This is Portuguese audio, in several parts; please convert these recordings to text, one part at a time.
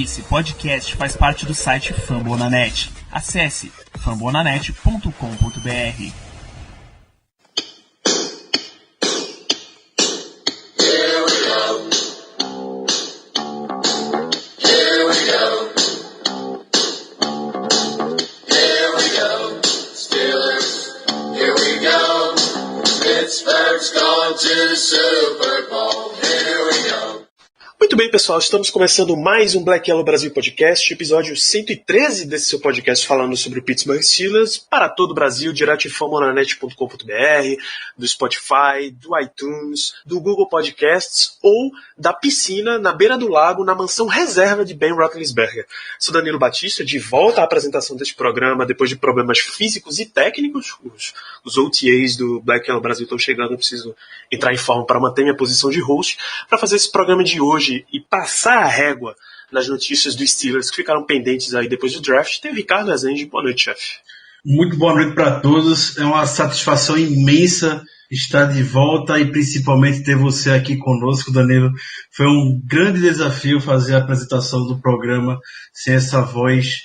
Esse podcast faz parte do site Fambonanet. Acesse fambonanet.com.br. Pittsburgh's gone to the Super Bowl. Here we go. Muito bem, pessoal, estamos começando mais um Black Yellow Brasil Podcast, episódio 113 desse seu podcast falando sobre o Pittsburgh Steelers para todo o Brasil, direto de fambonanet.com.br, do Spotify, do iTunes, do Google Podcasts ou da piscina na beira do lago, na mansão reserva de Ben Roethlisberger. Sou Danilo Batista, de volta à apresentação deste programa depois de problemas físicos e técnicos. Os OTAs do Black Yellow Brasil estão chegando, eu preciso entrar em forma para manter minha posição de host, para fazer esse programa de hoje e passar a régua nas notícias dos Steelers que ficaram pendentes aí depois do draft. Tem o Ricardo Azende. Boa noite, chefe. Muito boa noite para todos. É uma satisfação imensa estar de volta e principalmente ter você aqui conosco, Danilo. Foi um grande desafio fazer a apresentação do programa sem essa voz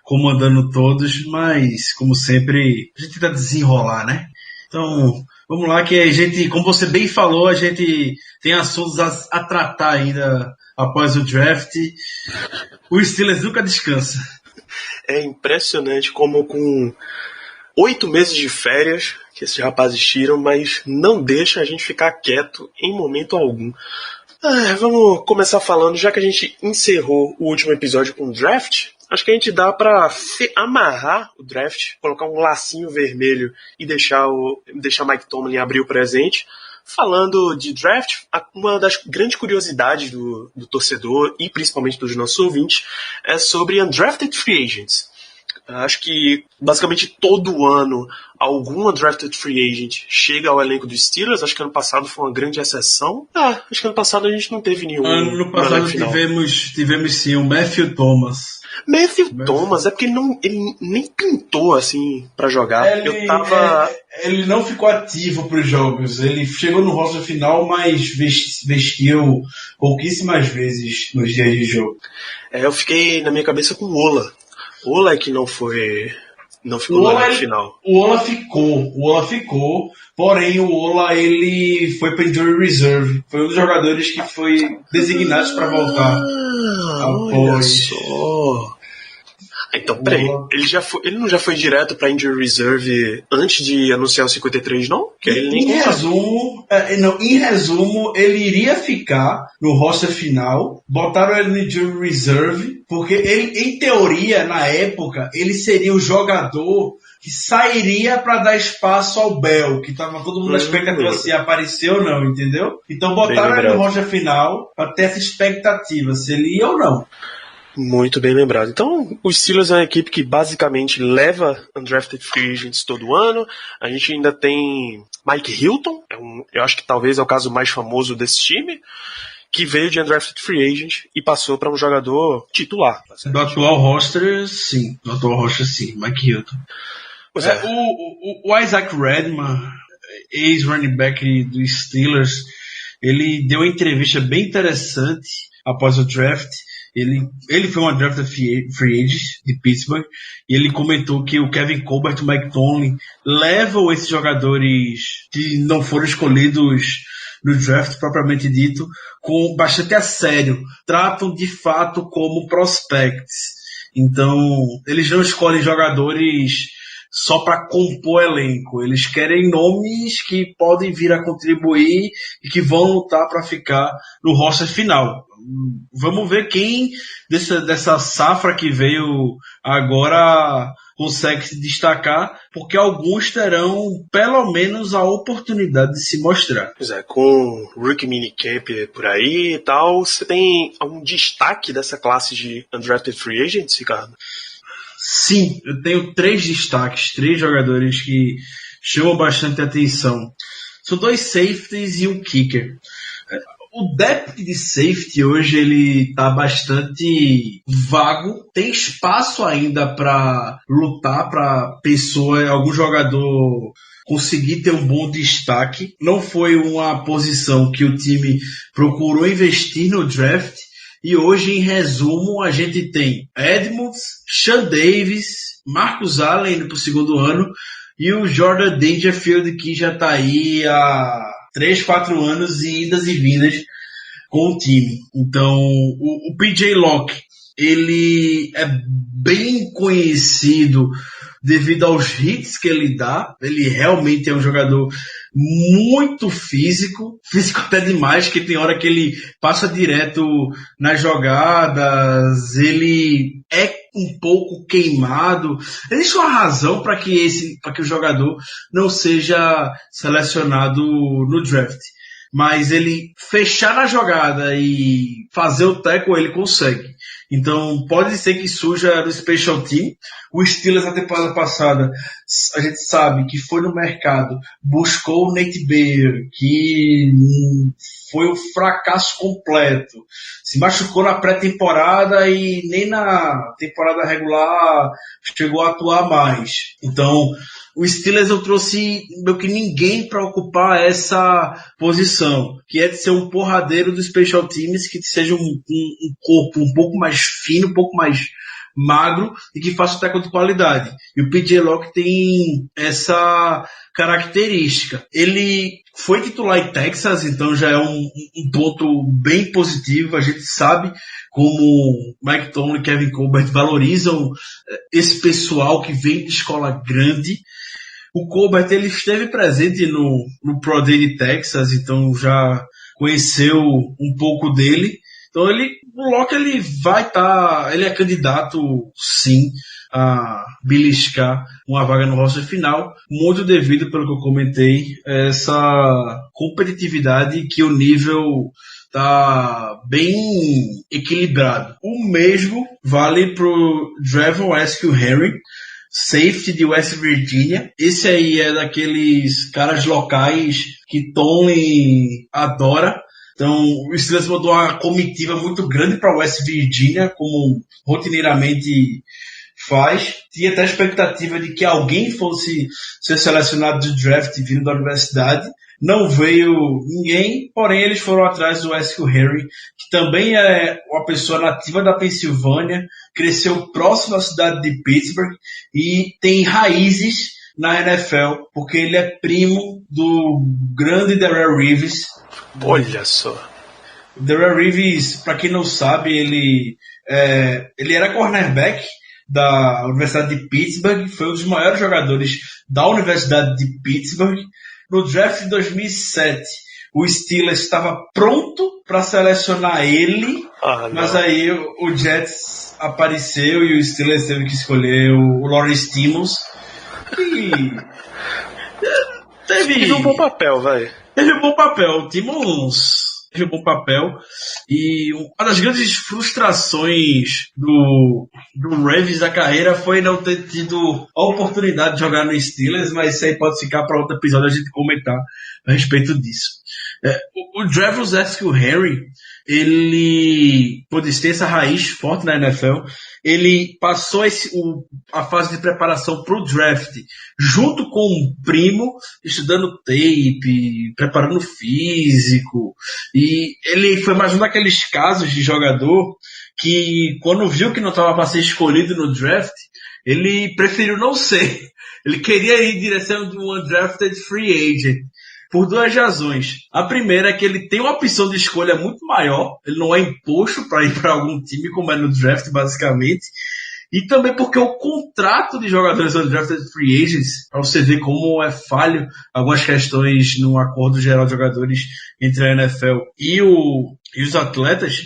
comandando todos, mas, como sempre, a gente tenta desenrolar, né? Então, vamos lá que a gente, como você bem falou, a gente tem assuntos a tratar ainda após o draft. O Steelers nunca descansa. É impressionante como com 8 meses de férias que esses rapazes tiram, mas não deixa a gente ficar quieto em momento algum. Vamos começar falando, já que a gente encerrou o último episódio com o draft, acho que a gente dá pra amarrar o draft, colocar um lacinho vermelho e deixar Mike Tomlin abrir o presente. Falando de draft, uma das grandes curiosidades do torcedor e principalmente dos nossos ouvintes é sobre undrafted free agents. Acho que basicamente todo ano algum undrafted free agent chega ao elenco dos Steelers. Acho que ano passado foi uma grande exceção. Acho que ano passado a gente não teve nenhum. Ano passado tivemos sim o Matthew Thomas. Matthew Thomas, é porque ele nem pintou assim pra jogar. Ele não ficou ativo pros jogos. Ele chegou no roster final, mas vestiu pouquíssimas vezes nos dias de jogo. Eu fiquei na minha cabeça com o Ola. O Ola é que não ficou no final. O Ola ficou, porém o Ola ele foi para injury reserve. Foi um dos jogadores que foi designado para voltar. Olha só. Então, peraí, ele não já foi direto pra injury reserve antes de anunciar o 53, não? Em resumo, ele iria ficar no roster final, botaram ele no injury reserve, porque ele, em teoria, na época, ele seria o jogador que sairia para dar espaço ao Bell, que tava todo mundo na expectativa se apareceu ou não, entendeu? Então botaram ele no roster final para ter essa expectativa, se ele ia ou não. Muito bem lembrado. Então, o Steelers é uma equipe que basicamente leva undrafted free agents todo ano. A gente ainda tem Mike Hilton, eu acho que talvez é o caso mais famoso desse time, que veio de undrafted free agent e passou para um jogador titular. Do atual roster, sim, Mike Hilton. Pois é. O Isaac Redman, ex-running back dos Steelers, ele deu uma entrevista bem interessante após o draft. Ele foi um undrafted free agent de Pittsburgh e ele comentou que o Kevin Colbert e o Mike Tomlin levam esses jogadores que não foram escolhidos no draft propriamente dito com bastante a sério, tratam de fato como prospects. Então eles não escolhem jogadores só para compor elenco, eles querem nomes que podem vir a contribuir e que vão lutar para ficar no roster final. Vamos ver quem dessa safra que veio agora consegue se destacar, porque alguns terão pelo menos a oportunidade de se mostrar. Pois é, com o Rookie Minicamp por aí e tal, você tem algum destaque dessa classe de undrafted free agents, Ricardo? Sim, eu tenho 3 destaques, 3 jogadores que chamam bastante atenção. São 2 safeties e um kicker. O depth de safety hoje ele está bastante vago. Tem espaço ainda para lutar para algum jogador conseguir ter um bom destaque. Não foi uma posição que o time procurou investir no draft. E hoje, em resumo, a gente tem Edmonds, Sean Davis, Marcus Allen indo pro segundo ano e o Jordan Dangerfield, que já tá aí há 3, 4 anos e idas e vindas com o time. Então, o PJ Locke, ele é bem conhecido devido aos hits que ele dá. Ele realmente é um jogador muito físico até demais, que tem hora que ele passa direto nas jogadas, ele é um pouco queimado. Existe uma razão para que o jogador não seja selecionado no draft. Mas ele fechar na jogada e fazer o tackle, ele consegue. Então, pode ser que surja no Special Team. O Steelers, na temporada passada, a gente sabe que foi no mercado, buscou o Nate Bayer, que foi um fracasso completo. Se machucou na pré-temporada e nem na temporada regular chegou a atuar mais. Então, o Steelers não trouxe meio que ninguém para ocupar essa posição, que é de ser um porradeiro dos Special Teams, que seja um corpo um pouco mais fino, um pouco mais magro e que faça o tackle de qualidade. E o PJ Locke tem essa característica. Ele foi titular em Texas, então já é um ponto bem positivo. A gente sabe como Mike Tomlin e Kevin Colbert valorizam esse pessoal que vem de escola grande. O Colbert, ele esteve presente no Pro Day de Texas, então já conheceu um pouco dele. Então o Locke, ele vai ele é candidato sim a beliscar uma vaga no roster final, muito devido, pelo que eu comentei, essa competitividade que o nível tá bem equilibrado. O mesmo vale pro Drevon Askew Henry, safety de West Virginia. Esse aí é daqueles caras locais que Tomlin adora. Então, o Steelers mandou uma comitiva muito grande para West Virginia, como rotineiramente faz. Tinha até a expectativa de que alguém fosse ser selecionado de draft vindo da universidade. Não veio ninguém, porém eles foram atrás do Askew Henry, que também é uma pessoa nativa da Pensilvânia, cresceu próximo à cidade de Pittsburgh e tem raízes na NFL, porque ele é primo do grande Darrelle Reeves. Olha só. O Darrelle Reeves, para quem não sabe, ele era cornerback da Universidade de Pittsburgh, foi um dos maiores jogadores da Universidade de Pittsburgh. No draft de 2007, o Steelers estava pronto para selecionar ele, mas aí o Jets apareceu e o Steelers teve que escolher o Lawrence Timmons. E teve um bom papel, vai. Teve um bom papel. O Timmons teve um bom papel. E uma das grandes frustrações do Ravens da carreira foi não ter tido a oportunidade de jogar no Steelers, mas isso aí pode ficar para outro episódio a gente comentar a respeito disso. O Drevon Askew Henry, ele pode ter essa raiz forte na NFL. Ele passou a fase de preparação para o draft junto com um primo, estudando tape, preparando físico. E ele foi mais um daqueles casos de jogador que, quando viu que não estava para ser escolhido no draft, ele preferiu não ser. Ele queria ir em direção de um undrafted free agent. Por duas razões. A primeira é que ele tem uma opção de escolha muito maior. Ele não é imposto para ir para algum time, como é no draft, basicamente. E também porque o contrato de jogadores undrafted free agents, para você ver como é falho algumas questões no acordo geral de jogadores entre a NFL e os atletas,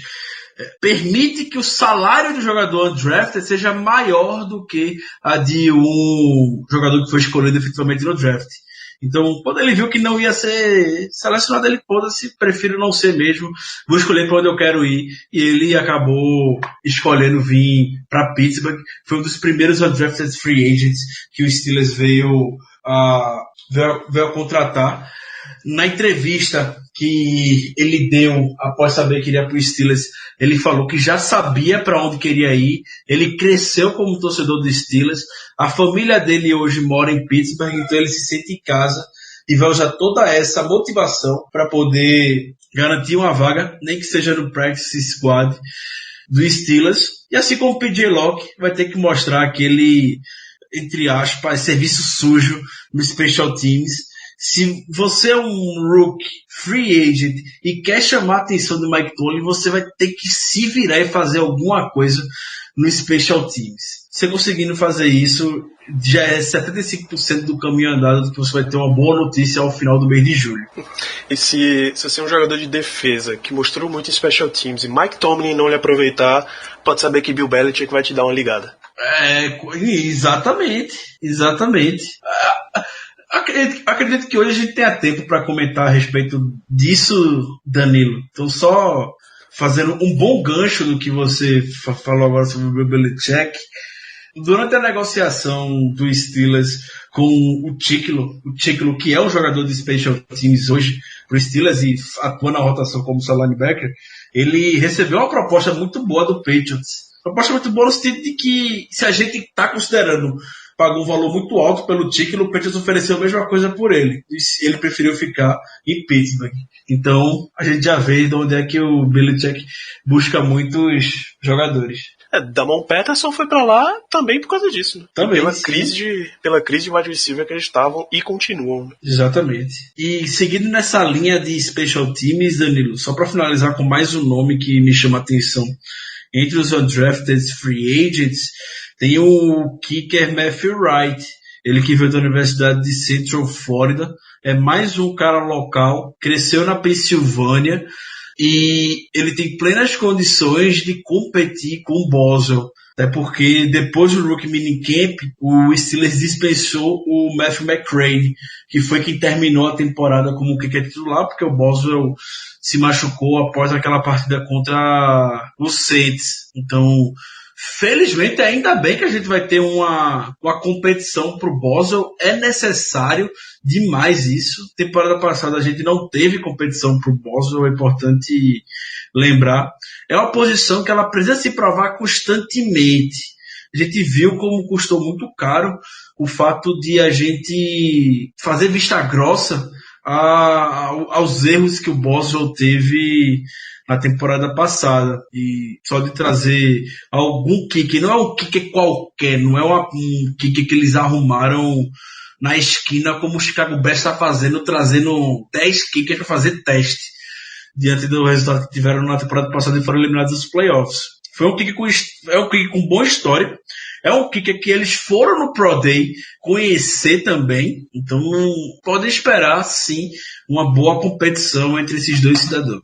permite que o salário do jogador undrafted seja maior do que a de um jogador que foi escolhido efetivamente no draft. Então, quando ele viu que não ia ser selecionado, ele foda-se, prefiro não ser mesmo, vou escolher para onde eu quero ir. E ele acabou escolhendo vir para Pittsburgh. Foi um dos primeiros undrafted free agents que o Steelers veio a contratar. Na entrevista que ele deu após saber que iria para o Steelers, ele falou que já sabia para onde queria ir. Ele cresceu como torcedor do Steelers. A família dele hoje mora em Pittsburgh, então ele se sente em casa e vai usar toda essa motivação para poder garantir uma vaga, nem que seja no practice squad do Steelers. E assim como o PJ Locke vai ter que mostrar aquele, entre aspas, serviço sujo no Special Teams. Se você é um rookie, free agent e quer chamar a atenção do Mike Tomlin, você vai ter que se virar e fazer alguma coisa no Special Teams. Você conseguindo fazer isso, já é 75% do caminho andado que você vai ter uma boa notícia ao final do mês de julho. E se você é um jogador de defesa que mostrou muito em Special Teams e Mike Tomlin não lhe aproveitar, pode saber que Bill Belichick vai te dar uma ligada. Exatamente. Acredito que hoje a gente tenha tempo para comentar a respeito disso, Danilo. Então, só fazendo um bom gancho do que você falou agora sobre o Bill Belichick. Durante a negociação do Steelers com o Chicklo, que é um jogador de Special Teams hoje para o Steelers e atua na rotação como seu linebacker, ele recebeu uma proposta muito boa do Patriots. Proposta muito boa no sentido de que, se a gente está considerando, pagou um valor muito alto pelo Chicklo, o Patriots ofereceu a mesma coisa por ele. Ele preferiu ficar em Pittsburgh. Então, a gente já vê de onde é que o Belichick busca muitos jogadores. Damon Patterson foi pra lá também por causa disso, né? Também, pela crise de wide receiver que eles estavam e continuam. Exatamente. E seguindo nessa linha de Special Teams, Danilo, só para finalizar com mais um nome que me chama a atenção. Entre os undrafted free agents, tem o kicker Matthew Wright. Ele que veio da Universidade de Central Florida. É mais um cara local, cresceu na Pensilvânia. E ele tem plenas condições de competir com o Boswell. Até porque depois do Rookie Minicamp, o Steelers dispensou o Matthew McCrane, que foi quem terminou a temporada como kicker titular, porque o Boswell se machucou após aquela partida contra o Saints. Então, felizmente, ainda bem que a gente vai ter uma competição pro Boswell. É necessário demais isso. Temporada passada a gente não teve competição pro Boswell, é importante lembrar. É uma posição que ela precisa se provar constantemente. A gente viu como custou muito caro o fato de a gente fazer vista grossa aos erros que o Boswell teve na temporada passada. E só de trazer algum kicker, não é um kicker qualquer, não é um kicker que eles arrumaram na esquina como o Chicago Bears está fazendo, trazendo 10 kickers para fazer teste diante do resultado que tiveram na temporada passada e foram eliminados dos playoffs. Foi um kicker com boa história. É um kicker que eles foram no Pro Day conhecer também. Então podem esperar sim uma boa competição entre esses dois cidadãos.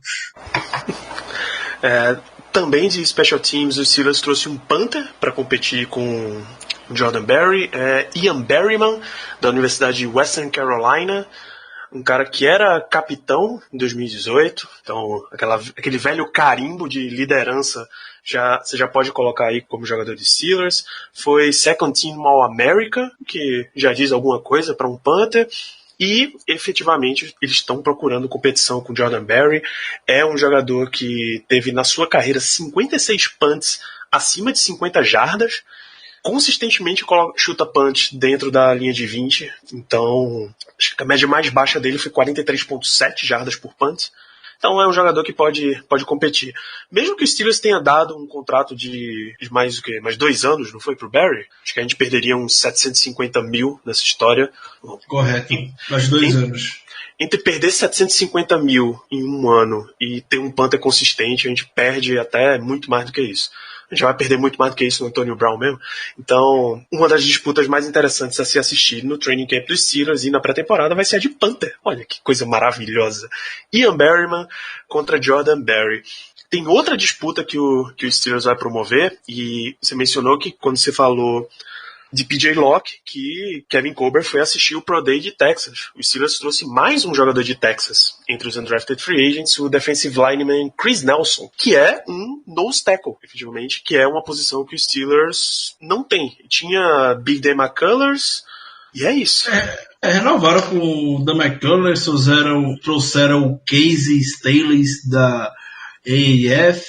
Também de Special Teams, o Steelers trouxe um punter para competir com Jordan Berry, Ian Berryman, da Universidade de Western Carolina, um cara que era capitão em 2018, então aquele velho carimbo de liderança você já pode colocar aí como jogador de Steelers. Foi Second Team All-America, que já diz alguma coisa para um punter. E, efetivamente, eles estão procurando competição com Jordan Berry. É um jogador que teve na sua carreira 56 punts acima de 50 jardas. Consistentemente chuta punch dentro da linha de 20. Então, acho que a média mais baixa dele foi 43,7 jardas por punt. Então é um jogador que pode competir. Mesmo que o Steelers tenha dado um contrato de mais 2 anos, não foi, pro Barry? Acho que a gente perderia uns 750 mil nessa história. Correto, mais 2 anos. Entre perder 750 mil em um ano e ter um punter consistente, a gente perde até muito mais do que isso. A gente vai perder muito mais do que isso no Antonio Brown mesmo. Então, uma das disputas mais interessantes a se assistir no training camp dos Steelers e na pré-temporada vai ser a de punter. Olha que coisa maravilhosa. Ian Berryman contra Jordan Berry. Tem outra disputa que o Steelers vai promover, e você mencionou que quando você falou de PJ Locke, que Kevin Colbert foi assistir o Pro Day de Texas. O Steelers trouxe mais um jogador de Texas entre os undrafted free agents, o defensive lineman Chris Nelson, que é um nose tackle, efetivamente, que é uma posição que os Steelers não tem. Tinha Big Dan McCullers, e é isso. Renovaram com o Dan McCullers, trouxeram o Casey Staley da AAF.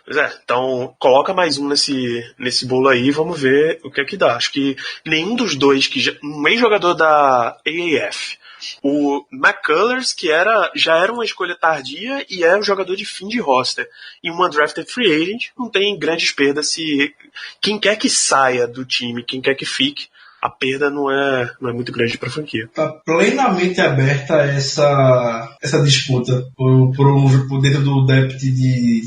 Pois é, então coloca mais um nesse bolo aí e vamos ver o que é que dá. Acho que nenhum dos dois, um ex-jogador da AAF, O McCullers, que já era uma escolha tardia e é um jogador de fim de roster. E um undrafted free agent não tem grandes perdas se quem quer que saia do time, quem quer que fique, a perda não é muito grande para a franquia. Está plenamente aberta essa disputa por dentro do depth de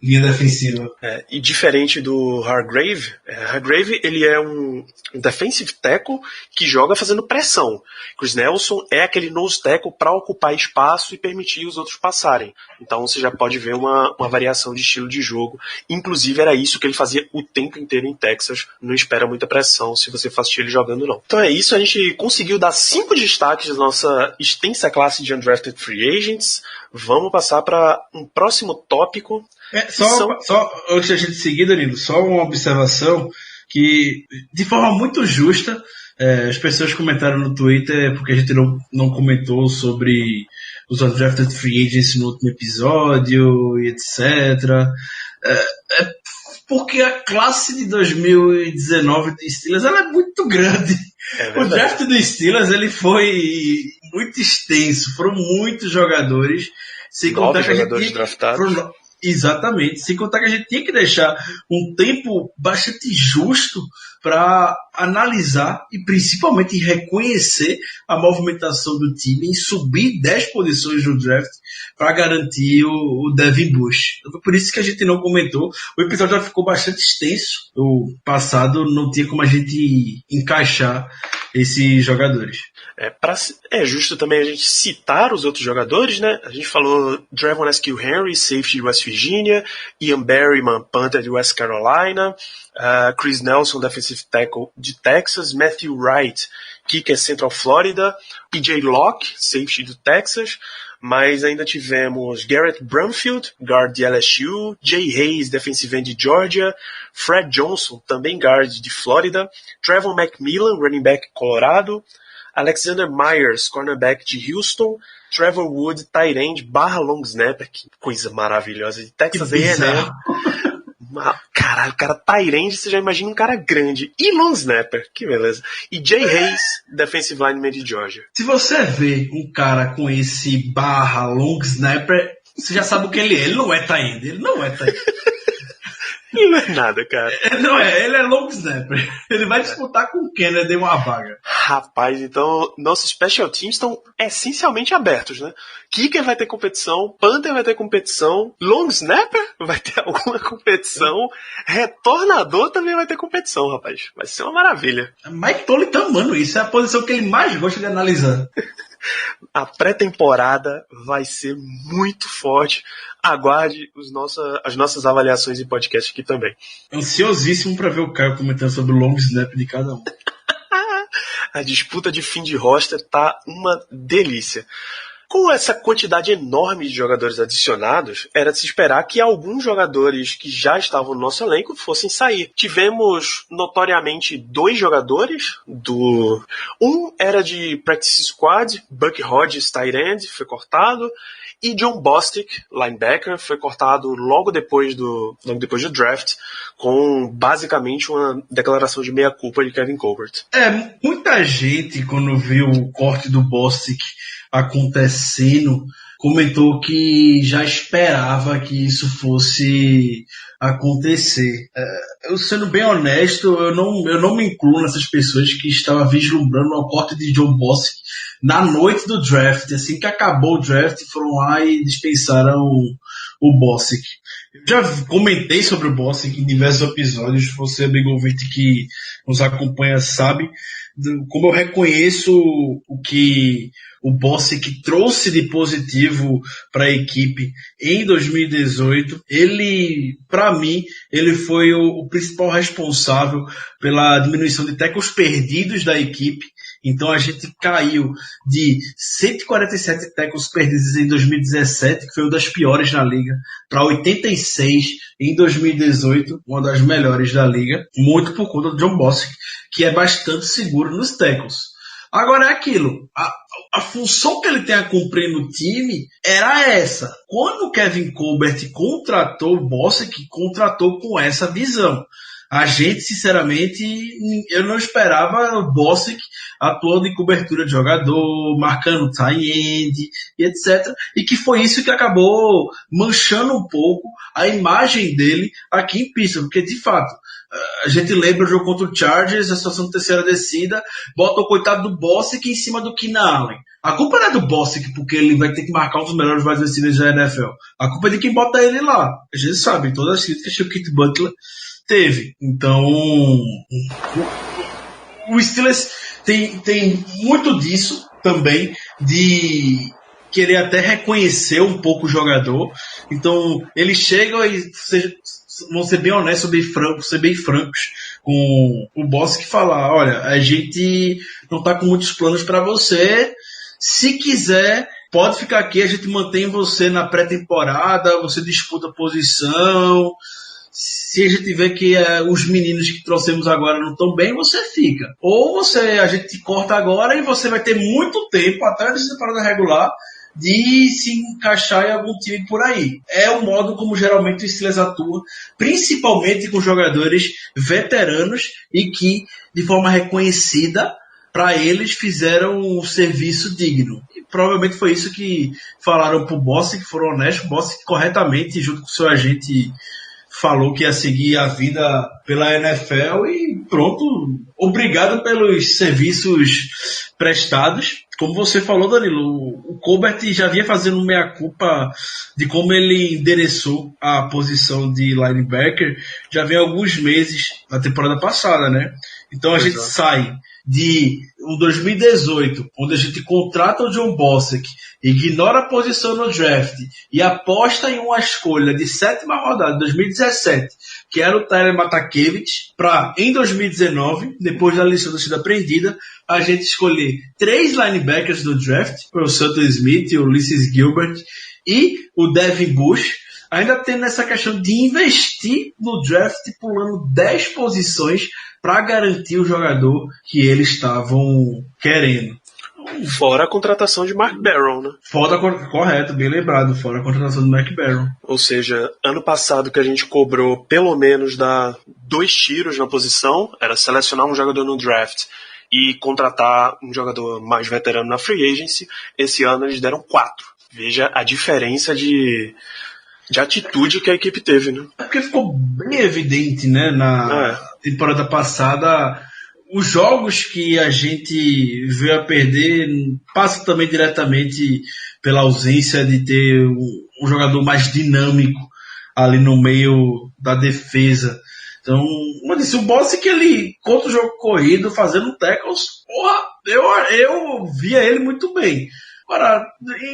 linha defensiva. E diferente do Hargrave, Hargrave ele é um defensive tackle que joga fazendo pressão. Chris Nelson é aquele nose tackle para ocupar espaço e permitir os outros passarem. Então você já pode ver uma variação de estilo de jogo. Inclusive era isso que ele fazia o tempo inteiro em Texas. Não espera muita pressão se você for assistir ele jogando, não. Então é isso, a gente conseguiu dar 5 destaques da nossa extensa classe de undrafted free agents. Vamos passar para um próximo tópico. Só antes da gente seguir, Danilo, só uma observação que, de forma muito justa, as pessoas comentaram no Twitter, porque a gente não comentou sobre os undrafted free agents no último episódio e etc. Porque a classe de 2019 do Steelers ela é muito grande. O draft do Steelers ele foi muito extenso, foram muitos jogadores. Sem contar que jogadores draftados. Exatamente, sem contar que a gente tinha que deixar um tempo bastante justo para analisar e principalmente reconhecer a movimentação do time e subir 10 posições no draft para garantir o Devin Bush. Por isso que a gente não comentou. O episódio já ficou bastante extenso. O passado não tinha como a gente encaixar esses jogadores. É justo também a gente citar os outros jogadores, né? A gente falou Drevon Eskil Henry, safety de West Virginia, Ian Berryman, punter de West Carolina, Chris Nelson, defensive tackle de Texas, Matthew Wright, kicker Central Florida, PJ Locke, safety do Texas, mas ainda tivemos Garrett Brumfield, guard de LSU, Jay Hayes, defensive end de Georgia, Fred Johnson, também guard de Florida, Trevon McMillan, running back Colorado, Alexander Myers, cornerback de Houston, Trevor Wood, tight end / long snapper, que coisa maravilhosa, de Texas A&M. Caralho, cara, tight end, você já imagina um cara grande. E long snapper, que beleza. E Jay Hayes, defensive lineman de Georgia. Se você vê um cara com esse / long snapper, você já sabe o que ele é. Ele não é tight end, ele não é tight end. Ele não é nada, cara. Ele é long snapper. Ele vai disputar com o Kennedy uma vaga. Rapaz, então nossos special teams estão essencialmente abertos, né? Kicker vai ter competição, punter vai ter competição, long snapper vai ter alguma competição, retornador também vai ter competição, rapaz. Vai ser uma maravilha. Mike Tolley tá amando isso, é a posição que ele mais gosta de analisar. A pré-temporada vai ser muito forte. Aguarde as nossas avaliações e podcast aqui também. Ansiosíssimo para ver o Caio comentando sobre o long snap de cada um. A disputa de fim de roster tá uma delícia. Com essa quantidade enorme de jogadores adicionados, era de se esperar que alguns jogadores que já estavam no nosso elenco fossem sair. Tivemos, notoriamente, 2 jogadores. Um era de Practice Squad, Buck Hodges, tight end, foi cortado. E John Bostic, linebacker, foi cortado logo depois do draft, com basicamente uma declaração de meia-culpa de Kevin Colbert. Muita gente, quando viu o corte do Bostic acontecendo, comentou que já esperava que isso fosse acontecer. Eu sendo bem honesto, eu não me incluo nessas pessoas que estavam vislumbrando o corte de John Bostic na noite do draft. Assim que acabou o draft, foram lá e dispensaram o Bostic. Eu já comentei sobre o Bostic em diversos episódios. Você, amigo ouvinte que nos acompanha, sabe como eu reconheço o que o Bostic trouxe de positivo para a equipe em 2018. Ele, para mim, ele foi o principal responsável pela diminuição de tackles perdidos da equipe. Então a gente caiu de 147 tackles perdidos em 2017, que foi uma das piores na liga, para 86 em 2018, uma das melhores da liga, muito por conta do John Bostic, que é bastante seguro nos tackles. Agora é aquilo, a função que ele tem a cumprir no time era essa. Quando o Kevin Colbert contratou o Bostic, contratou com essa visão. A gente, sinceramente, eu não esperava o Bostic atuando em cobertura de jogador, marcando tie end e etc. E que foi isso que acabou manchando um pouco a imagem dele aqui em pista, porque de fato, a gente lembra o jogo contra o Chargers, a situação de terceira descida, bota o coitado do Bostic em cima do Keenan Allen. A culpa não é do Bostic porque ele vai ter que marcar um dos melhores wide receivers da NFL. A culpa é de quem bota ele lá. A gente sabe, todas as críticas que o Kit Butler teve. Então, o Steelers tem muito disso também, de querer até reconhecer um pouco o jogador. Então, eles chegam e vão ser bem honestos, ser bem francos com o boss, que falar, olha, a gente não está com muitos planos para você, se quiser, pode ficar aqui, a gente mantém você na pré-temporada, você disputa a posição, se a gente vê que os meninos que trouxemos agora não estão bem, você fica. Ou a gente te corta agora e você vai ter muito tempo, até nessa temporada regular, de se encaixar em algum time por aí. É o modo como geralmente o Steelers atua, principalmente com jogadores veteranos e que, de forma reconhecida, para eles fizeram um serviço digno. E provavelmente foi isso que falaram pro Bostic, que foram honestos. O Bostic corretamente, junto com o seu agente, falou que ia seguir a vida pela NFL e pronto. Obrigado pelos serviços prestados. Como você falou, Danilo, o Colbert já vinha fazendo meia-culpa de como ele endereçou a posição de linebacker já vem alguns meses na temporada passada, né? Então a gente sai de um 2018, onde a gente contrata o John Bostic, ignora a posição no draft e aposta em uma escolha de 7ª rodada de 2017, que era o Tyler Matakevich, para em 2019, depois da lição ter sido aprendida, a gente escolher 3 linebackers do draft, o Sutton Smith, o Ulysses Gilbert e o Devin Bush, ainda tendo essa questão de investir no draft, pulando 10 posições para garantir o jogador que eles estavam querendo. Fora a contratação de Mark Barron, né? Correto, bem lembrado, fora a contratação de Mark Barron. Ou seja, ano passado que a gente cobrou pelo menos 2 tiros na posição, era selecionar um jogador no draft e contratar um jogador mais veterano na free agency. Esse ano eles deram 4. Veja a diferença de atitude que a equipe teve, né? É porque ficou bem evidente, né, na temporada passada, os jogos que a gente veio a perder passam também diretamente pela ausência de ter um jogador mais dinâmico ali no meio da defesa. Então, como eu disse, o Bostic, que ele, contra o jogo corrido, fazendo tackles, porra, eu via ele muito bem. Agora,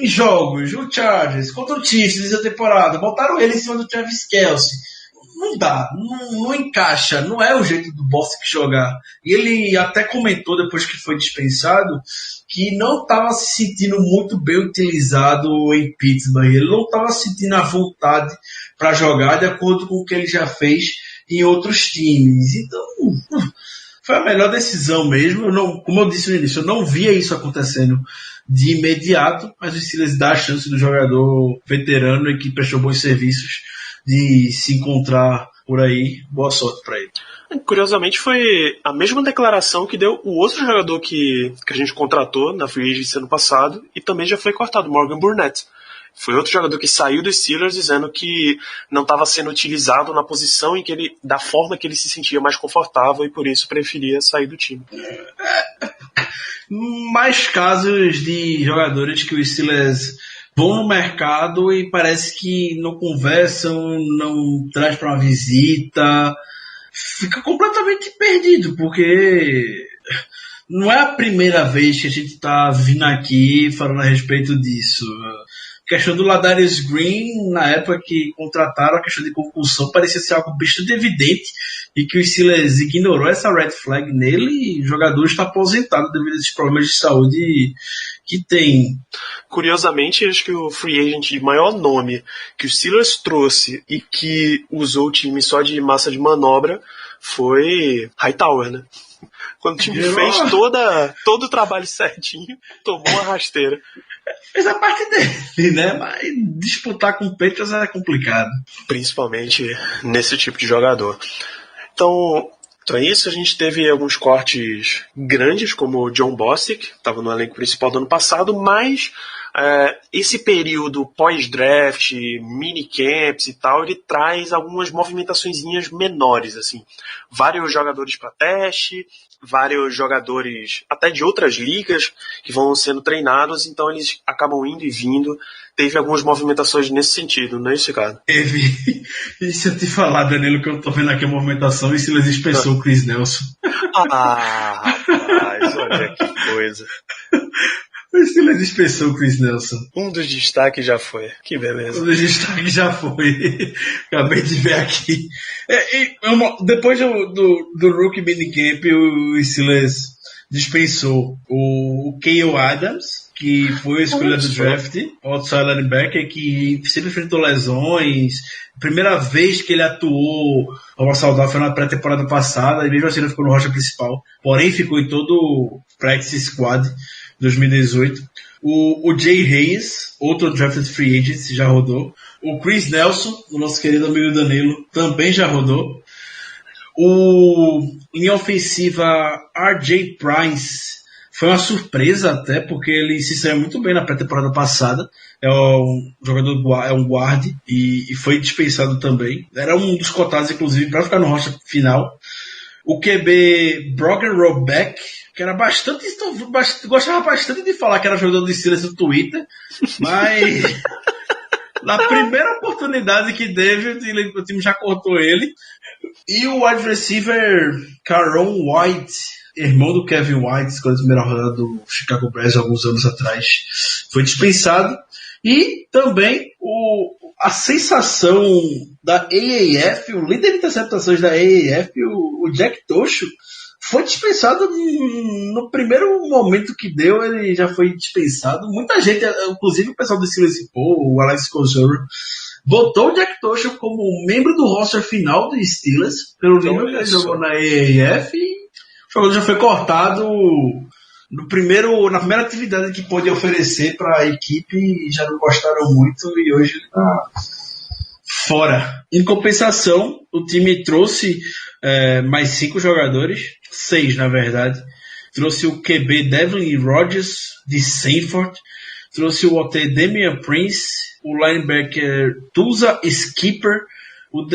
em jogos, o Chargers contra o Chiefs nessa temporada, botaram ele em cima do Travis Kelce. Não dá, não encaixa, não é o jeito do Bostic jogar. E ele até comentou depois que foi dispensado que não estava se sentindo muito bem utilizado em Pittsburgh. Ele não estava sentindo a vontade para jogar de acordo com o que ele já fez em outros times. Então, foi a melhor decisão mesmo. Como eu disse no início, eu não via isso acontecendo de imediato, mas o Steelers dá a chance do jogador veterano e que prestou bons serviços de se encontrar por aí. Boa sorte para ele. Curiosamente, foi a mesma declaração que deu o outro jogador que a gente contratou na free agency ano passado e também já foi cortado, Morgan Burnett. Foi outro jogador que saiu dos Steelers dizendo que não estava sendo utilizado na posição em que ele, da forma que ele se sentia mais confortável e por isso preferia sair do time. Mais casos de jogadores que os Steelers vão no mercado e parece que não conversam, não traz para uma visita, fica completamente perdido, porque não é a primeira vez que a gente está vindo aqui falando a respeito disso. A questão do Ladarius Green, na época que contrataram, a questão de concussão parecia ser algo bastante evidente e que o Steelers ignorou essa red flag nele e o jogador está aposentado devido a esses problemas de saúde que tem. Curiosamente, acho que o free agent de maior nome que o Steelers trouxe e que usou o time só de massa de manobra foi Hightower, né? Quando o time fez todo o trabalho certinho, tomou uma rasteira. Fez a parte dele, né? Mas disputar com o Patriots é complicado. Principalmente nesse tipo de jogador. Então é isso, a gente teve alguns cortes grandes, como o John Bostic, que estava no elenco principal do ano passado, mas esse período pós-draft, minicamps e tal, ele traz algumas movimentaçõezinhas menores, assim. Vários jogadores para teste, vários jogadores até de outras ligas que vão sendo treinados, então eles acabam indo e vindo. Teve algumas movimentações nesse sentido, não é isso, Ricardo? Teve. E se eu te falar, Danilo, que eu tô vendo aqui a movimentação e Silas dispensou o Chris Nelson. Rapaz, olha que coisa. O Silas dispensou o Chris Nelson. Um dos destaques já foi. Que beleza. Um dos destaques já foi. Acabei de ver aqui. Depois do Rookie Minicamp, o Silas dispensou o Cale Adams, que foi a escolha do draft, outside linebacker, que sempre enfrentou lesões. Primeira vez que ele atuou ao saudável foi na pré-temporada passada, e mesmo assim ele ficou no roster principal. Porém, ficou em todo o practice squad 2018. O Jay Hayes, outro drafted free agent, já rodou. O Chris Nelson, o nosso querido amigo Danilo, também já rodou. Linha ofensiva R.J. Price foi uma surpresa até, porque ele se saiu muito bem na pré-temporada passada. É um jogador, é um guard, e foi dispensado também. Era um dos cotados, inclusive, para ficar no roster final. O QB Brogan Robeck, que era gostava bastante de falar que era jogador de Steelers no Twitter, mas na primeira oportunidade que teve, o time já cortou ele. E o wide receiver Caron White, irmão do Kevin White, escolha da primeira rodada do Chicago Bears alguns anos atrás, foi dispensado. E também a sensação da AAF, o líder de interceptações da AAF, o Jack Tosho, foi dispensado no primeiro momento que deu, ele já foi dispensado. Muita gente, inclusive o pessoal do Steelers, o Alex Kozora, botou o Jack Tosho como membro do roster final do Steelers, pelo nível que ele jogou na AAF, e o jogador já foi cortado na primeira atividade que pôde oferecer para a equipe, e já não gostaram muito, e hoje ele está fora. Em compensação, o time trouxe mais 5 jogadores, 6 na verdade. Trouxe o QB Devlin Rodgers de Sanford, trouxe o OT Damian Prince, o linebacker Tusa Skipper, o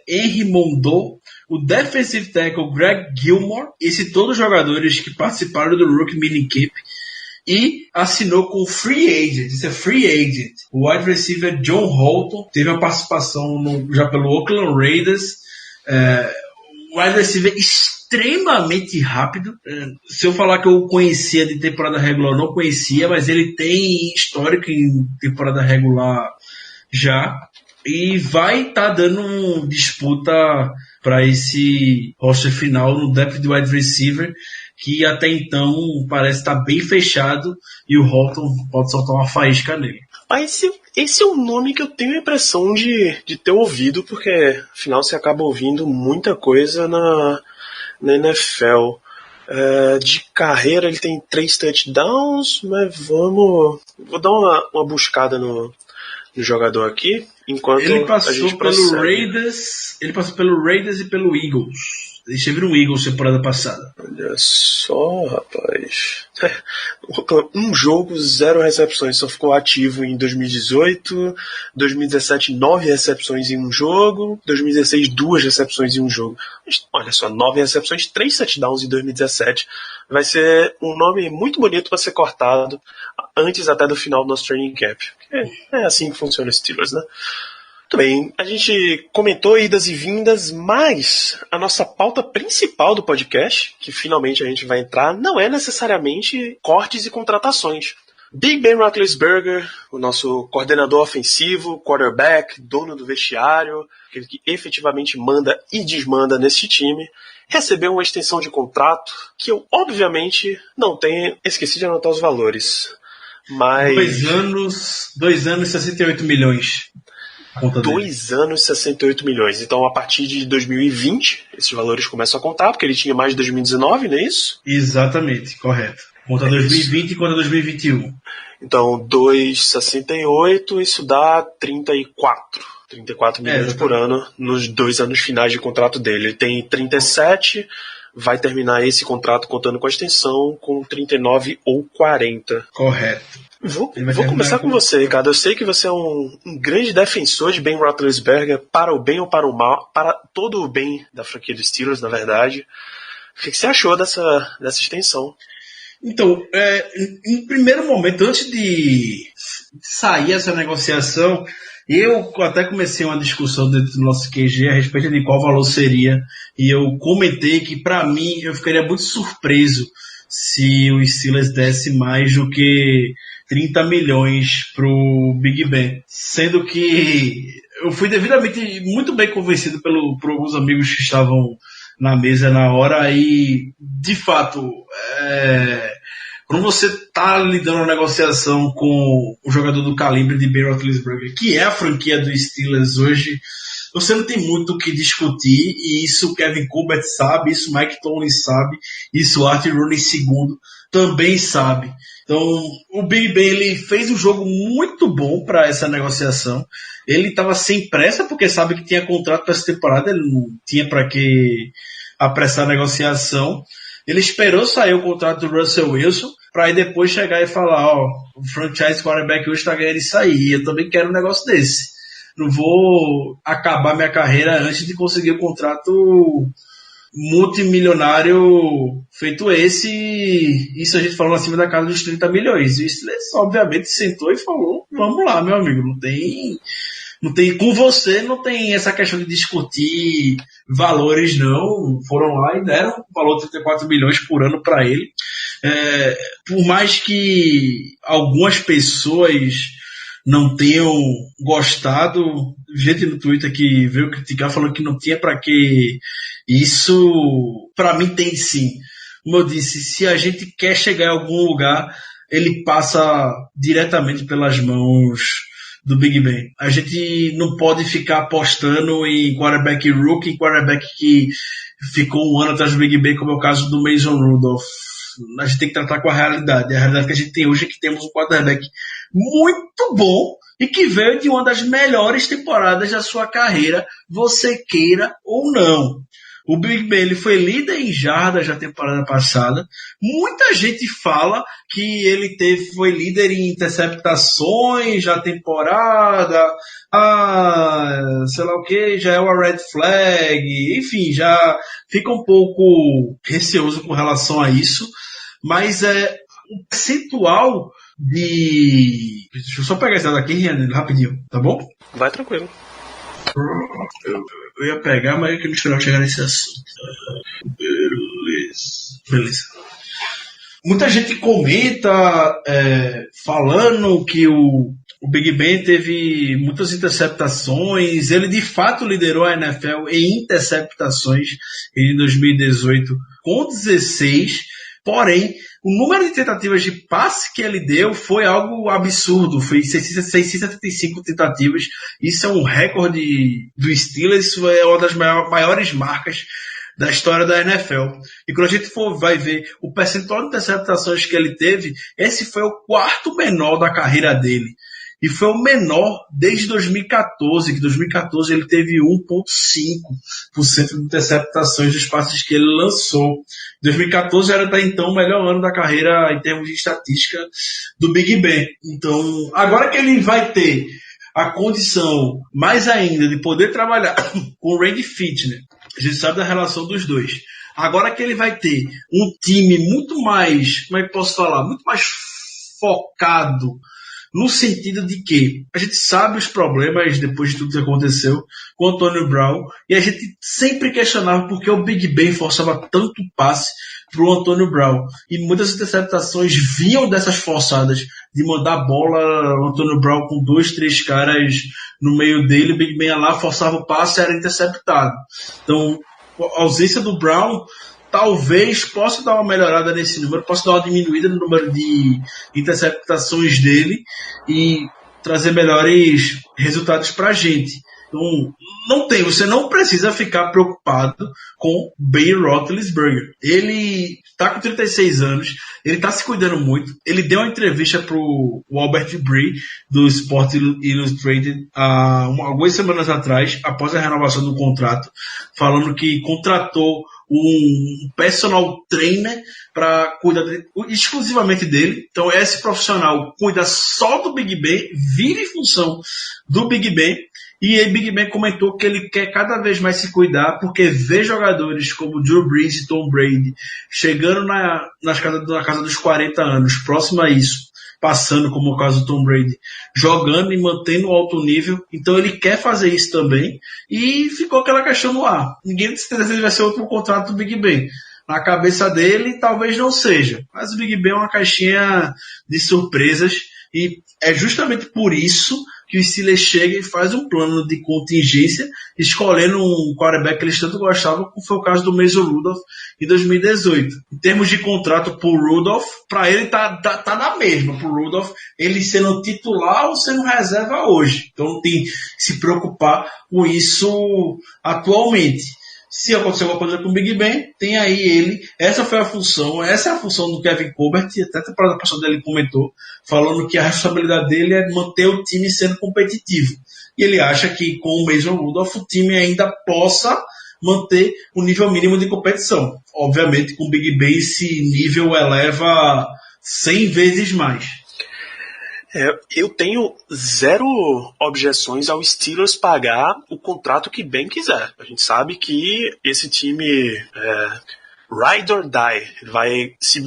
Henry Mondou, o defensive tackle Greg Gilmore, esses todos jogadores que participaram do Rookie Minicamp, e assinou com free agent, isso é free agent. O wide receiver John Holton teve uma participação já pelo Oakland Raiders, o wide receiver extremamente rápido. Se eu falar que eu conhecia de temporada regular, eu não conhecia, mas ele tem histórico em temporada regular já, e vai estar dando disputa para esse roster final no depth de wide receiver, que até então parece estar bem fechado, e o Holton pode soltar uma faísca nele. Mas esse é um nome que eu tenho a impressão de ter ouvido, porque afinal você acaba ouvindo muita coisa na NFL. De carreira ele tem 3 touchdowns, mas vou dar uma buscada no jogador aqui, enquanto ele passou a gente pelo Raiders, ele passou pelo Raiders e pelo Eagles. Ele esteve no Eagles temporada passada. Olha só, rapaz. Um jogo, 0 recepções. Só ficou ativo em 2018. 2017, 9 recepções em um jogo. 2016, 2 recepções em um jogo. Olha só, 9 recepções, 3 touchdowns em 2017. Vai ser um nome muito bonito para ser cortado antes até do final do nosso training camp. É assim que funciona o Steelers, né? Muito bem, a gente comentou idas e vindas, mas a nossa pauta principal do podcast, que finalmente a gente vai entrar, não é necessariamente cortes e contratações. Big Ben Roethlisberger, o nosso coordenador ofensivo, quarterback, dono do vestiário, aquele que efetivamente manda e desmanda nesse time, recebeu uma extensão de contrato que eu, obviamente, não tenho, esqueci de anotar os valores. Mas 2 anos e 68 milhões. 2 anos e 68 milhões. Então, a partir de 2020, esses valores começam a contar, porque ele tinha mais de 2019, não é isso? Exatamente, correto. Conta 2020 e conta 2021. Então, 2,68, isso dá 34. 34 milhões por ano nos 2 anos finais de contrato dele. Ele tem 37, vai terminar esse contrato contando com a extensão com 39 ou 40. Correto. Vou começar com você, Ricardo. Eu sei que você é um grande defensor de Ben Roethlisberger, para o bem ou para o mal, para todo o bem da franquia dos Steelers, na verdade. O que você achou dessa extensão? Então, em primeiro momento, antes de sair essa negociação, eu até comecei uma discussão dentro do nosso QG a respeito de qual valor seria, e eu comentei que, para mim, eu ficaria muito surpreso se o Steelers desse mais do que 30 milhões pro Big Ben. Sendo que eu fui devidamente muito bem convencido por alguns amigos que estavam na mesa na hora, e de fato, quando você está lidando uma negociação com um jogador do calibre de Ben Roethlisberger, que é a franquia do Steelers hoje, você não tem muito o que discutir, e isso Kevin Colbert sabe, isso Mike Tomlin sabe, isso Art Rooney II também sabe. Então, o Big Ben, ele fez um jogo muito bom para essa negociação. Ele estava sem pressa, porque sabe que tinha contrato para essa temporada, ele não tinha para que apressar a negociação. Ele esperou sair o contrato do Russell Wilson, para aí depois chegar e falar, o franchise quarterback hoje está ganhando isso aí, eu também quero um negócio desse. Não vou acabar minha carreira antes de conseguir um contrato multimilionário feito esse, isso a gente falou acima da casa dos 30 milhões. E o Steelers, obviamente, sentou e falou, vamos lá, meu amigo, não tem, com você não tem essa questão de discutir valores, não. Foram lá e deram o valor de 34 milhões por ano para ele. Por mais que algumas pessoas não tenham gostado, gente no Twitter que veio criticar falando que não tinha para que, isso para mim tem sim. Como eu disse, se a gente quer chegar em algum lugar, ele passa diretamente pelas mãos do Big Ben. A gente não pode ficar apostando em quarterback rookie, quarterback que ficou um ano atrás do Big Ben, como é o caso do Mason Rudolph. A gente tem que tratar com a realidade. A realidade que a gente tem hoje é que temos um quarterback muito bom e que veio de uma das melhores temporadas da sua carreira, você queira ou não. O Big Ben, ele foi líder em jardas na temporada passada. Muita gente fala que ele foi líder em interceptações na temporada. Sei lá o que, já é uma red flag. Enfim, já fica um pouco receoso com relação a isso. Mas o percentual de... Deixa eu só pegar esse dado aqui, Rian, rapidinho, tá bom? Vai tranquilo. Eu ia pegar, mas eu não esperava chegar nesse assunto. Beleza. Muita gente comenta falando que o Big Ben teve muitas interceptações. Ele de fato liderou a NFL em interceptações em 2018 com 16. Porém, o número de tentativas de passe que ele deu foi algo absurdo. Foi 675 tentativas. Isso é um recorde do Steelers. Isso é uma das maiores marcas da história da NFL. E quando a gente vai ver o percentual de interceptações que ele teve, esse foi o quarto menor da carreira dele. E foi o menor desde 2014, que em 2014 ele teve 1,5% de interceptações dos passes que ele lançou. 2014 era até então o melhor ano da carreira em termos de estatística do Big Ben. Então, agora que ele vai ter a condição mais ainda de poder trabalhar com o Randy Fichtner, a gente sabe da relação dos dois. Agora que ele vai ter um time muito mais, como é que posso falar, muito mais focado, no sentido de que a gente sabe os problemas depois de tudo que aconteceu com o Antonio Brown, e a gente sempre questionava por que o Big Ben forçava tanto passe para o Antonio Brown. E muitas interceptações vinham dessas forçadas de mandar bola, o Antonio Brown com 2, 3 caras no meio dele, o Big Ben ia lá, forçava o passe e era interceptado. Então, a ausência do Brown talvez possa dar uma melhorada nesse número, possa dar uma diminuída no número de interceptações dele e trazer melhores resultados para a gente. Então, você não precisa ficar preocupado com Ben Roethlisberger. Ele está com 36 anos, ele está se cuidando muito. Ele deu uma entrevista para o Albert Bree, do Sport Illustrated, algumas semanas atrás, após a renovação do contrato, falando que contratou um personal trainer para cuidar exclusivamente dele. Então esse profissional cuida só do Big Ben, vive em função do Big Ben, e aí Big Ben comentou que ele quer cada vez mais se cuidar porque vê jogadores como Drew Brees e Tom Brady chegando na casa dos 40 anos, próximo a isso, passando, como o caso do Tom Brady, jogando e mantendo um alto nível. Então ele quer fazer isso também, e ficou aquela questão no ar. Ninguém tem certeza se vai ser o último contrato do Big Ben. Na cabeça dele, talvez não seja, mas o Big Ben é uma caixinha de surpresas, e é justamente por isso que o Steelers chega e faz um plano de contingência, escolhendo um quarterback que eles tanto gostavam, como foi o caso do Mason Rudolph em 2018. Em termos de contrato pro Rudolph, para ele tá na mesma, pro Rudolph, ele sendo titular ou sendo reserva hoje. Então não tem que se preocupar com isso atualmente. Se acontecer alguma coisa com o Big Ben, tem aí ele. Essa é a função do Kevin Colbert, e até a temporada passada ele comentou, falando que a responsabilidade dele é manter o time sendo competitivo. E ele acha que com o Mason Rudolph o time ainda possa manter o nível mínimo de competição. Obviamente com o Big Ben esse nível eleva 100 vezes mais. Eu tenho zero objeções ao Steelers pagar o contrato que bem quiser. A gente sabe que esse time ride or die. Se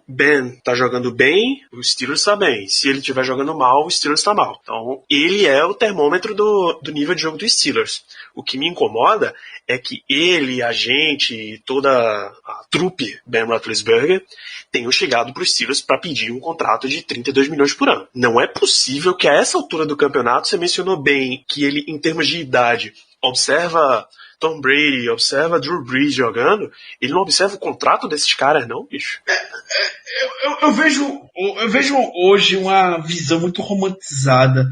Ben tá jogando bem, o Steelers tá bem. Se ele estiver jogando mal, o Steelers tá mal. Então, ele é o termômetro do nível de jogo do Steelers. O que me incomoda é que ele, a gente, toda a trupe Ben Roethlisberger tenham chegado para os Steelers para pedir um contrato de 32 milhões por ano. Não é possível que a essa altura do campeonato, você mencionou bem que ele, em termos de idade, observa Tom Brady, observa Drew Brees jogando, ele não observa o contrato desses caras não, bicho? Eu vejo hoje uma visão muito romantizada,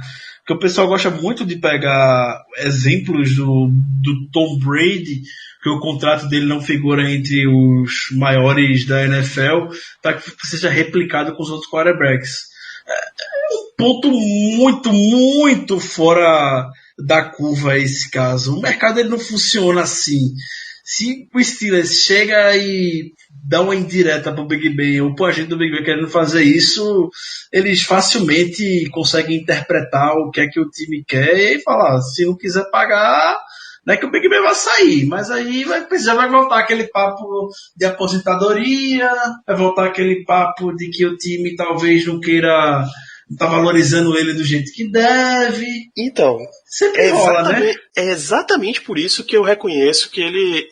que o pessoal gosta muito de pegar exemplos do Tom Brady, que o contrato dele não figura entre os maiores da NFL, para que seja replicado com os outros quarterbacks. É um ponto muito, muito fora da curva esse caso. O mercado ele não funciona assim. Se o Steelers chega e dá uma indireta pro Big Ben, ou pro agente do Big Ben querendo fazer isso, eles facilmente conseguem interpretar o que é que o time quer e falar, se não quiser pagar, não é que o Big Ben vai sair, mas aí vai voltar aquele papo de aposentadoria, vai voltar aquele papo de que o time talvez não queira, não tá valorizando ele do jeito que deve. Então, sempre rola, né? É exatamente por isso que eu reconheço que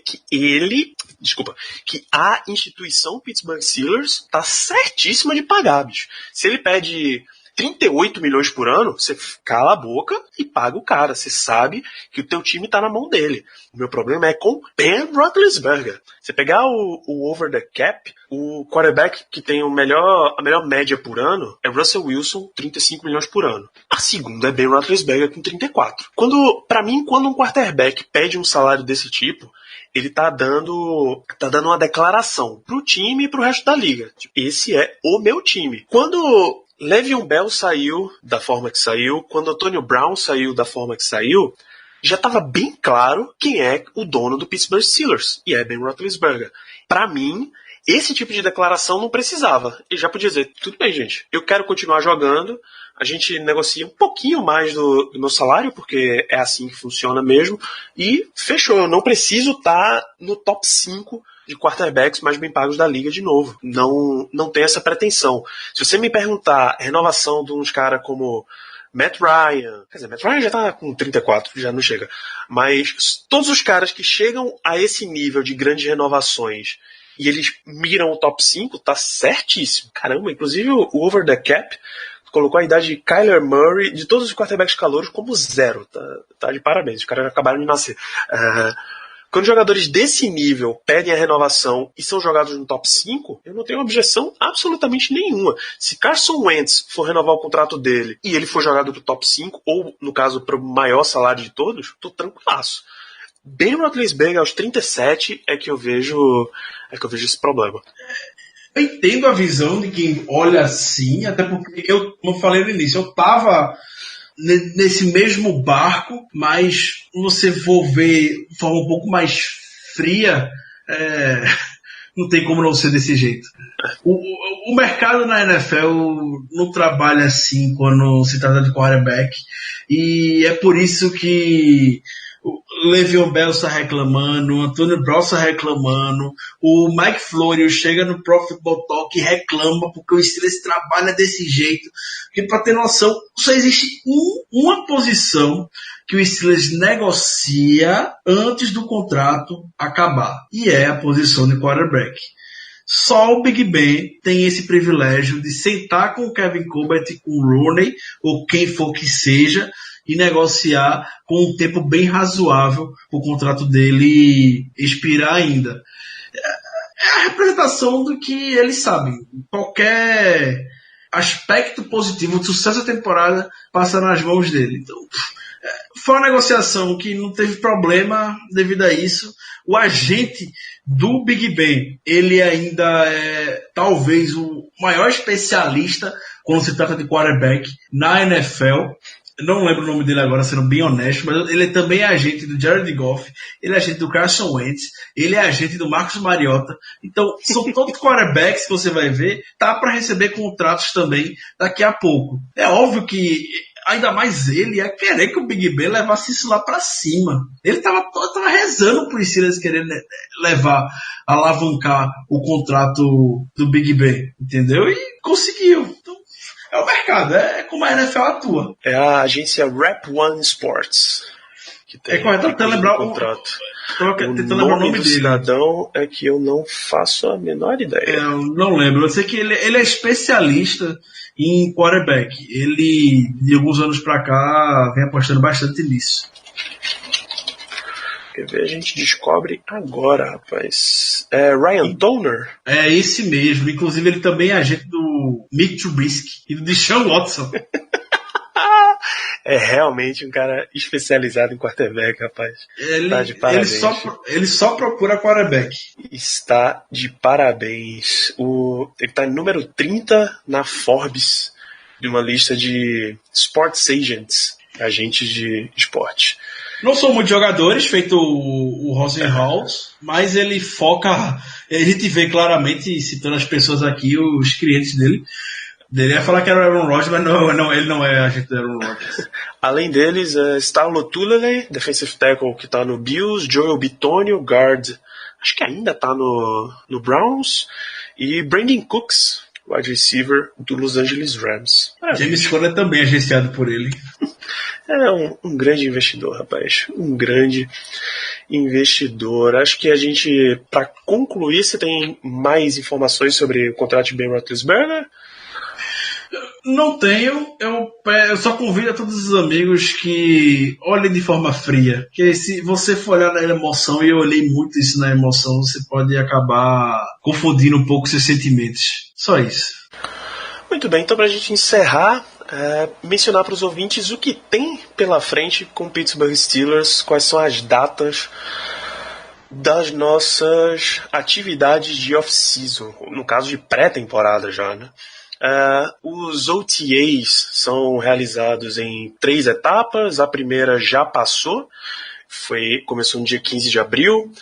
que a instituição Pittsburgh Steelers tá certíssima de pagar, bicho. Se ele pede 38 milhões por ano, você cala a boca e paga o cara. Você sabe que o teu time tá na mão dele. O meu problema é com Ben Roethlisberger. Você pegar o over the cap, o quarterback que tem a melhor média por ano é Russell Wilson, 35 milhões por ano. A segunda é Ben Roethlisberger com 34. Pra mim, quando um quarterback pede um salário desse tipo, ele tá dando uma declaração pro time e pro resto da liga. Esse é o meu time. Quando Le'Veon Bell saiu da forma que saiu, quando Antonio Brown saiu da forma que saiu, já estava bem claro quem é o dono do Pittsburgh Steelers, e é Ben Roethlisberger. Para mim, esse tipo de declaração não precisava. Ele já podia dizer, tudo bem, gente, eu quero continuar jogando, a gente negocia um pouquinho mais do meu salário, porque é assim que funciona mesmo, e fechou, eu não preciso estar no top 5 de quarterbacks mais bem pagos da liga de novo. Não tem essa pretensão. Se você me perguntar renovação de uns caras como Matt Ryan, quer dizer, Matt Ryan já tá com 34, já não chega, mas todos os caras que chegam a esse nível de grandes renovações e eles miram o top 5, tá certíssimo. Caramba, inclusive o over the cap colocou a idade de Kyler Murray, de todos os quarterbacks calouros, como 0. Tá de parabéns, os caras acabaram de nascer. Quando jogadores desse nível pedem a renovação e são jogados no top 5, eu não tenho objeção absolutamente nenhuma. Se Carson Wentz for renovar o contrato dele e ele for jogado pro top 5, ou no caso pro maior salário de todos, tô tranquilaço. Ben Roethlisberger aos 37 é que eu vejo esse problema. Eu entendo a visão de quem olha assim, até porque como eu falei no início, eu tava nesse mesmo barco, mas você for ver de forma um pouco mais fria, não tem como não ser desse jeito. O mercado na NFL não trabalha assim quando se trata de quarterback, e é por isso que o Le'Veon Bell está reclamando, o Antonio Brown está reclamando, o Mike Florio chega no Pro Football Talk e reclama porque o Steelers trabalha desse jeito. Porque, para ter noção, só existe uma posição que o Steelers negocia antes do contrato acabar, e é a posição de quarterback. Só o Big Ben tem esse privilégio de sentar com o Kevin Colbert e com o Rooney, ou quem for que seja, e negociar com um tempo bem razoável o contrato dele expirar ainda. É a representação do que eles sabem. Qualquer aspecto positivo do sucesso da temporada passa nas mãos dele. Então, foi uma negociação que não teve problema devido a isso. O agente do Big Ben, ele ainda é talvez o maior especialista quando se trata de quarterback na NFL. Eu não lembro o nome dele agora, sendo bem honesto, mas ele também é agente do Jared Goff, ele é agente do Carson Wentz, ele é agente do Marcus Mariota. Então, são todos quarterbacks que você vai ver, tá para receber contratos também daqui a pouco. É óbvio que ainda mais ele ia querer que o Big Ben levasse isso lá para cima. Ele tava rezando por Steelers querendo alavancar o contrato do Big Ben, entendeu? E conseguiu. Então, é o mercado, é como a NFL atua. É a agência Rap One Sports que tem correto, tentando lembrar o contrato. Tentando lembrar o nome do dele. cidadão é que eu não faço a menor ideia. Eu não lembro. Eu sei que ele é especialista em quarterback. Ele, de alguns anos pra cá, vem apostando bastante nisso. Quer ver? A gente descobre agora, rapaz. É Ryan Donner? É esse mesmo. Inclusive, ele também é agente do Mick Trubisky e do Deshaun Watson. É realmente um cara especializado em quarterback, rapaz. Tá de parabéns. Ele só procura quarterback. Está de parabéns. Ele tá número 30 na Forbes, de uma lista de sports agentes de esporte. Não são muitos jogadores, feito o Rosenhaus, mas ele foca. A gente vê claramente, citando as pessoas aqui, os clientes dele. Ele ia falar que era o Aaron Rodgers, mas ele não é agente do Aaron Rodgers. Além deles, Starlo Tulele, defensive tackle, que tá no Bills, Joel Bitonio, guard, acho que ainda tá no Browns, e Brandon Cooks, wide receiver do Los Angeles Rams. James Conner também é agenciado por ele. É um grande investidor, rapaz. Um grande investidor. Acho que a gente, para concluir, você tem mais informações sobre o contrato de Ben Roethlisberger? Não tenho, eu só convido a todos os amigos que olhem de forma fria, porque se você for olhar na emoção, e eu olhei muito isso na emoção, você pode acabar confundindo um pouco seus sentimentos. Só isso. Muito bem, então pra gente encerrar, mencionar para os ouvintes o que tem pela frente com o Pittsburgh Steelers, quais são as datas das nossas atividades de off-season, no caso de pré-temporada já, né? Os OTAs são realizados em 3 etapas. A primeira já passou, começou no dia 15 de abril,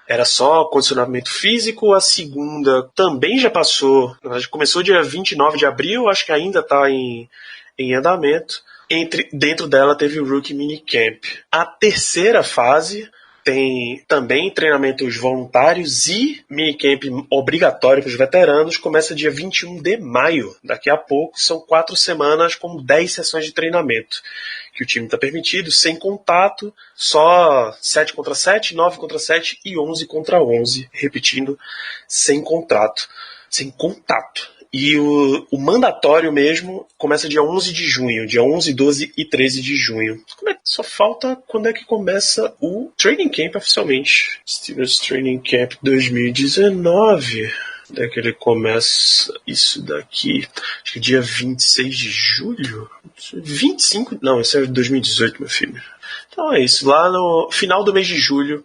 era só condicionamento físico. A segunda também já passou, começou dia 29 de abril, acho que ainda está em andamento. Dentro dela teve o Rookie Minicamp. A terceira fase tem também treinamentos voluntários e minicamp obrigatório para os veteranos. Começa dia 21 de maio. Daqui a pouco são 4 semanas com 10 sessões de treinamento que o time está permitido, sem contato, só 7 contra 7, 9 contra 7 e 11 contra 11. Repetindo, sem contrato. Sem contato. E o mandatório mesmo começa dia 11 de junho. Dia 11, 12 e 13 de junho. Só falta quando é que começa o Training Camp oficialmente. Steelers Training Camp 2019. Quando é que ele começa isso daqui? Acho que dia 26 de julho? 25? Não, esse é 2018, meu filho. Então é isso. Lá no final do mês de julho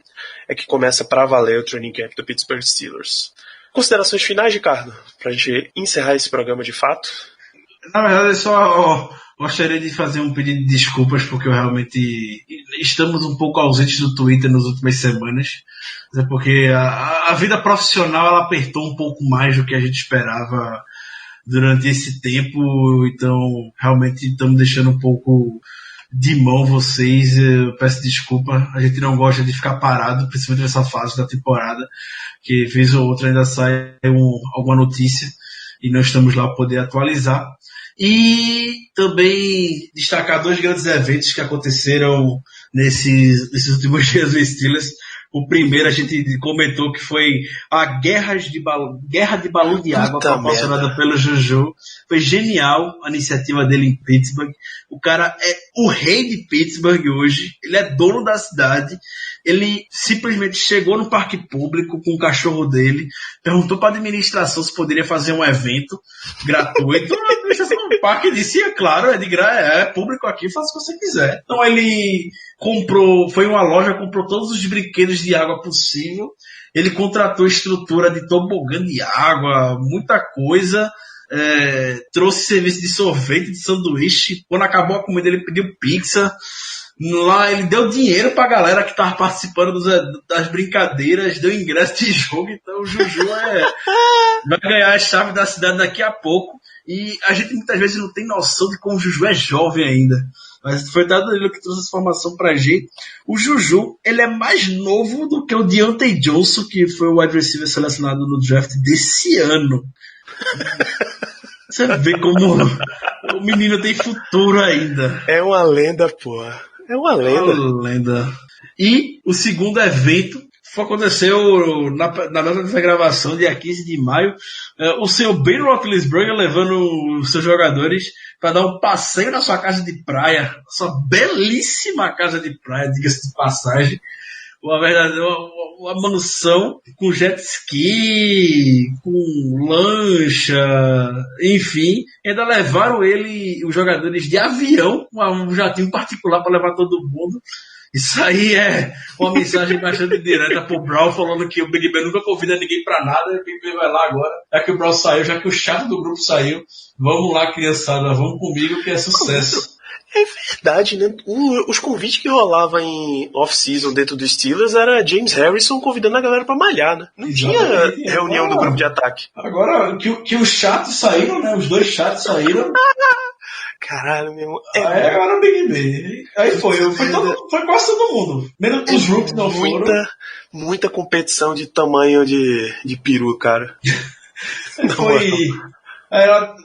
é que começa pra valer o Training Camp do Pittsburgh Steelers. Considerações finais, Ricardo? Pra gente encerrar esse programa de fato? Na verdade, eu só gostaria de fazer um pedido de desculpas, porque eu realmente estamos um pouco ausentes do Twitter nas últimas semanas. Porque a vida profissional ela apertou um pouco mais do que a gente esperava durante esse tempo. Então, realmente estamos deixando um pouco de mão vocês. Eu peço desculpa. A gente não gosta de ficar parado, principalmente nessa fase da temporada, que vez ou outra ainda sai alguma notícia e nós estamos lá para poder atualizar. E também destacar 2 grandes eventos que aconteceram nesses últimos dias do Steelers. O primeiro a gente comentou que foi a guerra de balão de água proporcionada pelo Juju. Foi genial a iniciativa dele em Pittsburgh. O cara é o rei de Pittsburgh hoje. Ele é dono da cidade. Ele simplesmente chegou no parque público com o cachorro dele, perguntou para a administração se poderia fazer um evento gratuito. A administração do parque disse, é claro, é público aqui, faça o que você quiser. Então ele foi uma loja, comprou todos os brinquedos de água possível. Ele contratou estrutura de tobogã de água, muita coisa. Trouxe serviço de sorvete, de sanduíche. Quando acabou a comida, ele pediu pizza. Lá ele deu dinheiro pra galera que tava participando das brincadeiras, deu ingresso de jogo. Então o Juju vai ganhar a chave da cidade daqui a pouco. E a gente muitas vezes não tem noção de como o Juju é jovem ainda. Mas foi dado ele que trouxe essa informação pra gente. O Juju, ele é mais novo do que o Deontay Johnson, que foi o wide receiver selecionado no draft desse ano. Você vê como o menino tem futuro ainda. É uma lenda, porra. É uma lenda. E o segundo evento aconteceu na data dessa gravação, dia 15 de maio. O senhor Ben Roethlisberger levando os seus jogadores para dar um passeio na sua casa de praia. Sua belíssima casa de praia, diga-se de passagem. Uma mansão com jet ski, com lancha, enfim. Ainda levaram os jogadores de avião, um jatinho particular para levar todo mundo. Isso aí é uma mensagem bastante direta pro Brown, falando que o Big Ben nunca convida ninguém pra nada, o Big Ben vai lá agora. Já que o Brown saiu, já que o chato do grupo saiu, vamos lá, criançada, vamos comigo que é sucesso. É verdade, né? Os convites que rolavam em off-season dentro do Steelers era James Harrison convidando a galera pra malhar, né? Não tinha reunião do grupo de ataque. Agora, que os chatos saíram, né? Os 2 chatos saíram. Caralho, meu irmão. Agora o Big Ben. Aí foi quase todo mundo. Menos os rookies não foram. Muita competição de tamanho de peru, cara. Foi...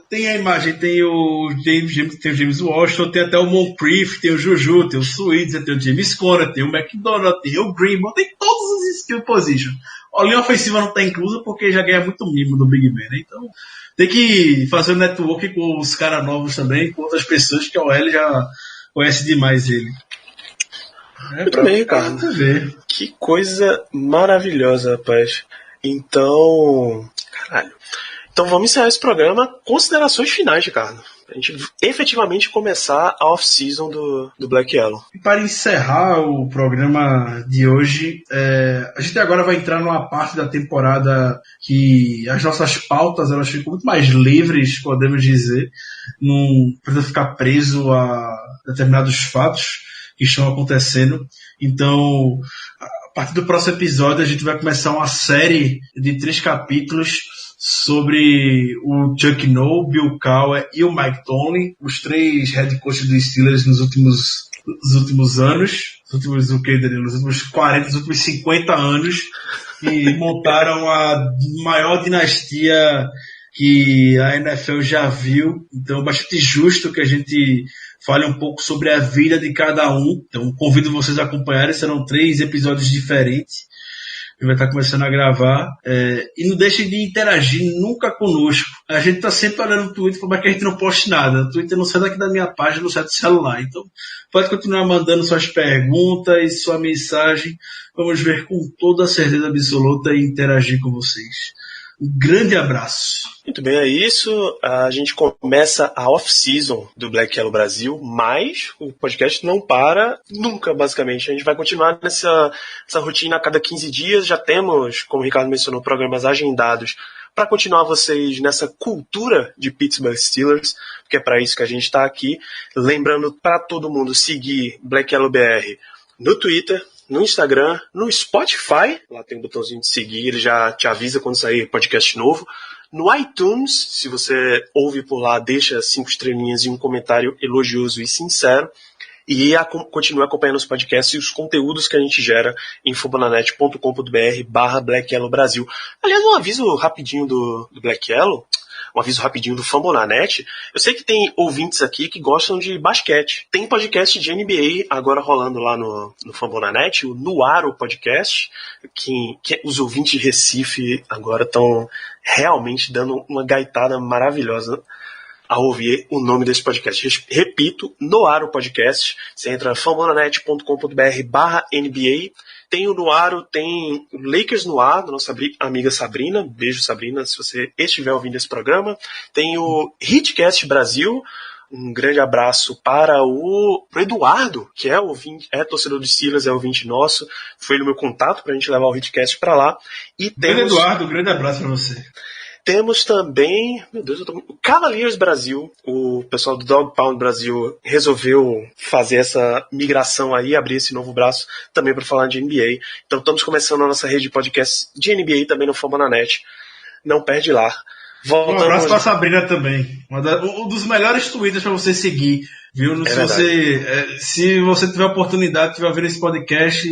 Tem a imagem, tem o James Washington, tem até o Moncrief, tem o Juju, tem o Switzer, tem o James Conner, tem o McDonald, tem o Greenbaum, tem todos os skill position. A linha ofensiva não está inclusa porque já ganha muito mimo do Big Ben, né? Então tem que fazer o network com os caras novos também, com outras pessoas que a OL já conhece demais ele. Muito bem, Ricardo. Que coisa maravilhosa, rapaz. Então, caralho. Então vamos encerrar esse programa. Considerações finais, Ricardo. A gente efetivamente começar a off-season do Black Yellow. E para encerrar o programa de hoje, a gente agora vai entrar numa parte da temporada que as nossas pautas elas ficam muito mais livres, podemos dizer. Não precisa ficar preso a determinados fatos que estão acontecendo. Então, a partir do próximo episódio, a gente vai começar uma série de 3 capítulos sobre o Chuck Noll, Bill Cowher e o Mike Tomlin, os 3 head coaches dos Steelers nos últimos anos, nos últimos 40, nos últimos 50 anos, que montaram a maior dinastia que a NFL já viu. Então, bastante justo que a gente fale um pouco sobre a vida de cada um. Então, convido vocês a acompanharem, serão 3 episódios diferentes. Ele vai estar começando a gravar. E não deixem de interagir nunca conosco. A gente tá sempre olhando no Twitter, como é que a gente não poste nada. O Twitter não sai daqui da minha página, não sai do celular. Então, pode continuar mandando suas perguntas, sua mensagem. Vamos ver com toda a certeza absoluta e interagir com vocês. Um grande abraço. Muito bem, é isso. A gente começa a off-season do Black Yellow Brasil, mas o podcast não para nunca, basicamente. A gente vai continuar nessa rotina a cada 15 dias. Já temos, como o Ricardo mencionou, programas agendados para continuar vocês nessa cultura de Pittsburgh Steelers, porque é para isso que a gente está aqui. Lembrando para todo mundo seguir Black Yellow BR no Twitter, no Instagram, no Spotify, lá tem um botãozinho de seguir, ele já te avisa quando sair podcast novo. No iTunes, se você ouve por lá, deixa 5 estrelinhas e um comentário elogioso e sincero. E continue acompanhando os podcasts e os conteúdos que a gente gera em fambonanet.com.br/Black Yellow Brasil. Aliás, um aviso rapidinho do Black Yellow. Um aviso rapidinho do Fambonanet. Eu sei que tem ouvintes aqui que gostam de basquete. Tem podcast de NBA agora rolando lá no Fambonanet, o Nuaro Podcast, que os ouvintes de Recife agora estão realmente dando uma gaitada maravilhosa ao ouvir o nome desse podcast. Repito, Nuaro Podcast. Você entra fambonanet.com.br/NBA. Tem o Nuaro, tem o Lakers no ar, da nossa amiga Sabrina. Beijo, Sabrina, se você estiver ouvindo esse programa. Tem o Hitcast Brasil. Um grande abraço para o Eduardo, que é ouvinte, é torcedor do Steelers, é ouvinte nosso. Foi no meu contato para a gente levar o Hitcast para lá. E temos... Eduardo, um grande abraço para você. Temos também, meu Deus, o Cavaliers Brasil, o pessoal do Dog Pound Brasil resolveu fazer essa migração aí, abrir esse novo braço também para falar de NBA. Então estamos começando a nossa rede de podcasts de NBA também no Fambonanet. Não perde lá. Um abraço para a Sabrina também. Um dos melhores twitters para você seguir, viu? Se você tiver a oportunidade, tiver ouvindo esse podcast,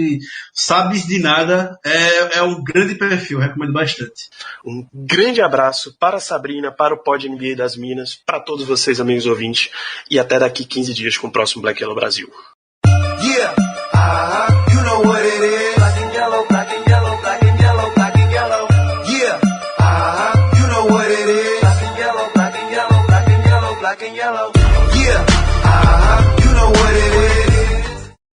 sabes de nada, é um grande perfil, recomendo bastante. Um grande abraço para a Sabrina, para o Pod NBA das Minas, para todos vocês, amigos ouvintes, e até daqui 15 dias com o próximo Black Yellow Brasil. Yeah, you know what it is. Black and yellow, black and yellow, black and yellow, black and yellow. Yeah, you know what it is. Black and yellow, black and yellow, black and yellow, black and yellow.